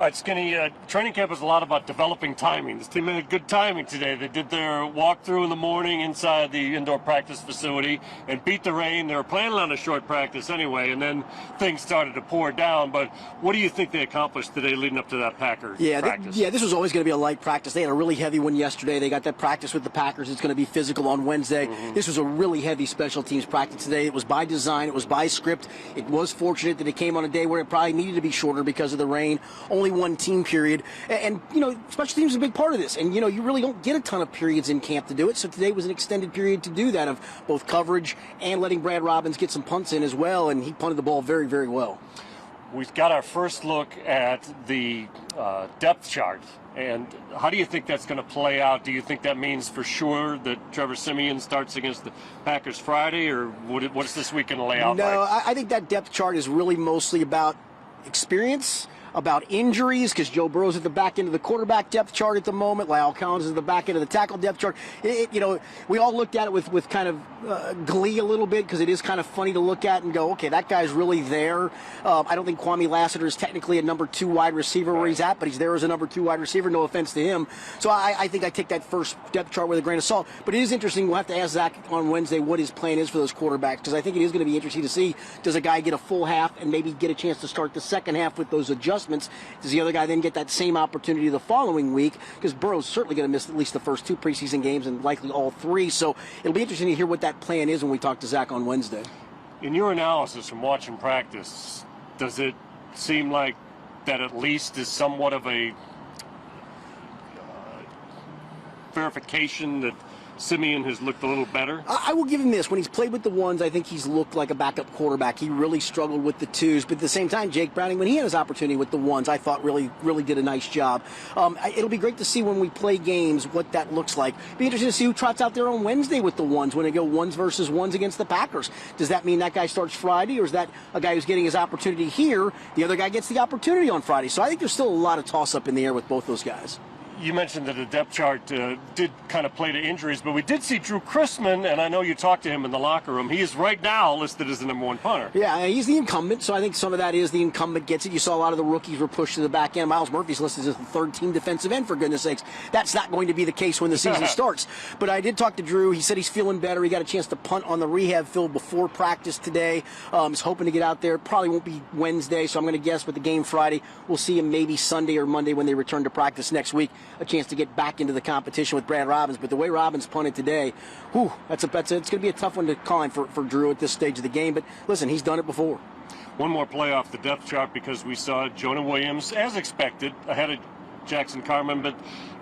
All right, Skinny, training camp is a lot about developing timing. This team had good timing today. They did their walkthrough in the morning inside the indoor practice facility and beat the rain. They were planning on a short practice anyway, and then things started to pour down. But what do you think they accomplished today leading up to that Packers practice? This was always going to be a light practice. They had a really heavy one yesterday. They got that practice with the Packers. It's going to be physical on Wednesday. This was a really heavy special teams practice today. It was by design. It was by script. It was fortunate that it came on a day where it probably needed to be shorter because of the rain. Only one team period. And special teams is a big part of this. And, you really don't get a ton of periods in camp to do it. So today was an extended period to do that of both coverage and letting Brad Robbins get some punts in as well. And he punted the ball very, very well. We've got our first look at the depth chart. And how do you think that's going to play out? Do you think that means for sure that Trevor Siemian starts against the Packers Friday, or what's this week going to lay out like? No, I think that depth chart is really mostly about experience, about injuries, because Joe Burrow's at the back end of the quarterback depth chart at the moment. Lyle Collins is at the back end of the tackle depth chart. We all looked at it with kind of glee a little bit, because it is kind of funny to look at and go, okay, that guy's really there. I don't think Kwame Lassiter is technically a number 2 wide receiver where he's at, but he's there as a number 2 wide receiver. No offense to him. So I think I take that first depth chart with a grain of salt. But it is interesting. We'll have to ask Zach on Wednesday what his plan is for those quarterbacks, because I think it is going to be interesting to see, does a guy get a full half and maybe get a chance to start the second half with those adjustments? Does the other guy then get that same opportunity the following week? Because Burrow's certainly going to miss at least the first 2 preseason games and likely all 3. So it'll be interesting to hear what that plan is when we talk to Zach on Wednesday. In your analysis from watching practice, does it seem like that at least is somewhat of a verification that Siemian has looked a little better? I will give him this. When he's played with the ones, I think he's looked like a backup quarterback. He really struggled with the 2s. But at the same time, Jake Browning, when he had his opportunity with the ones, I thought really did a nice job. It'll be great to see when we play games what that looks like. Be interesting to see who trots out there on Wednesday with the ones when they go 1s versus 1s against the Packers. Does that mean that guy starts Friday, or is that a guy who's getting his opportunity here? The other guy gets the opportunity on Friday. So I think there's still a lot of toss-up in the air with both those guys. You mentioned that the depth chart did kind of play to injuries, but we did see Drew Chrisman, and I know you talked to him in the locker room. He is right now listed as the number 1 punter. Yeah, he's the incumbent, so I think some of that is the incumbent gets it. You saw a lot of the rookies were pushed to the back end. Miles Murphy's listed as the 3rd-team defensive end, for goodness sakes. That's not going to be the case when the season starts. But I did talk to Drew. He said he's feeling better. He got a chance to punt on the rehab field before practice today. He's hoping to get out there. Probably won't be Wednesday, so I'm going to guess with the game Friday, we'll see him maybe Sunday or Monday when they return to practice next week. A chance to get back into the competition with Brad Robbins. But the way Robbins punted today, it's going to be a tough one to climb for Drew at this stage of the game. But listen, he's done it before. One more play off the depth chart, because we saw Jonah Williams, as expected, ahead of Jackson Carman, but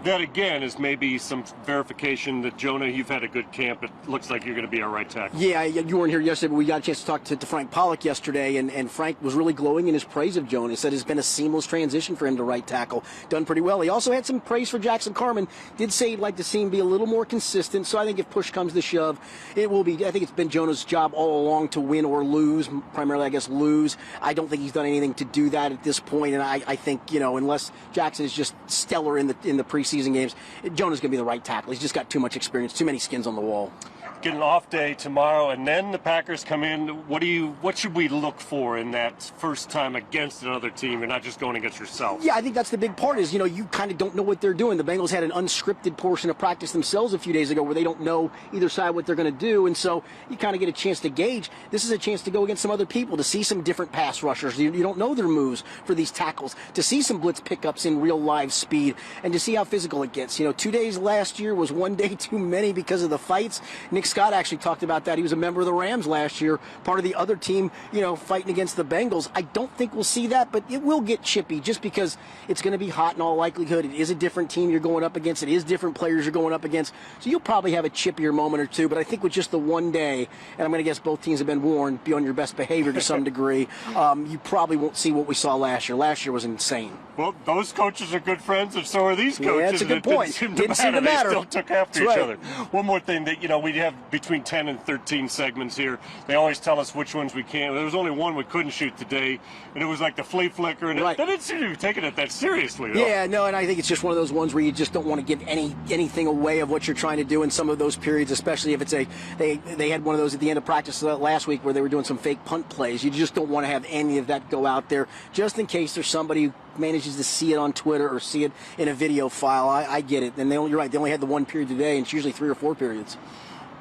that again is maybe some verification that, Jonah, you've had a good camp. It looks like you're going to be our right tackle. Yeah, you weren't here yesterday, but we got a chance to talk to Frank Pollock yesterday, and Frank was really glowing in his praise of Jonah. He said it's been a seamless transition for him to right tackle. Done pretty well. He also had some praise for Jackson Carman. Did say he'd like to see him be a little more consistent, so I think if push comes to shove, it will be. I think it's been Jonah's job all along to win or lose, primarily I guess lose. I don't think he's done anything to do that at this point, and I think, unless Jackson is just stellar in the preseason games, Jonah's going to be the right tackle. He's just got too much experience, too many skins on the wall. Get an off day tomorrow, and then the Packers come in. What should we look for in that first time against another team? You're not just going against yourself. Yeah, I think that's the big part is, you kind of don't know what they're doing. The Bengals had an unscripted portion of practice themselves a few days ago where they don't know either side what they're going to do, and so you kind of get a chance to gauge. This is a chance to go against some other people, to see some different pass rushers. You don't know their moves for these tackles, to see some blitz pickups in real live speed, and to see how physical it gets. 2 days last year was 1 day too many because of the fights. Nick Scott actually talked about that. He was a member of the Rams last year, part of the other team, fighting against the Bengals. I don't think we'll see that, but it will get chippy just because it's going to be hot in all likelihood. It is a different team you're going up against. It is different players you're going up against. So you'll probably have a chippier moment or two, but I think with just the 1 day, and I'm going to guess both teams have been warned, be on your best behavior to some degree, you probably won't see what we saw last year. Last year was insane. Well, those coaches are good friends, and so are these coaches. Yeah, that's a good point. Didn't seem to matter. They still took after each other. One more thing that, we have between 10 and 13 segments here. They always tell us which ones we can't. There was only one we couldn't shoot today, and it was like the flea flicker, and right. They didn't seem to be taking it that seriously, though. Yeah, no, and I think it's just one of those ones where you just don't want to give anything away of what you're trying to do in some of those periods, especially if it's they had one of those at the end of practice last week where they were doing some fake punt plays. You just don't want to have any of that go out there, just in case there's somebody who manages to see it on Twitter or see it in a video file. I get it. And you're right, they only had the one period today, and it's usually 3 or 4 periods.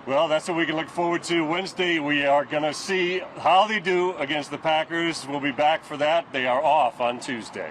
Well, that's what we can look forward to. Wednesday, we are going to see how they do against the Packers. We'll be back for that. They are off on Tuesday.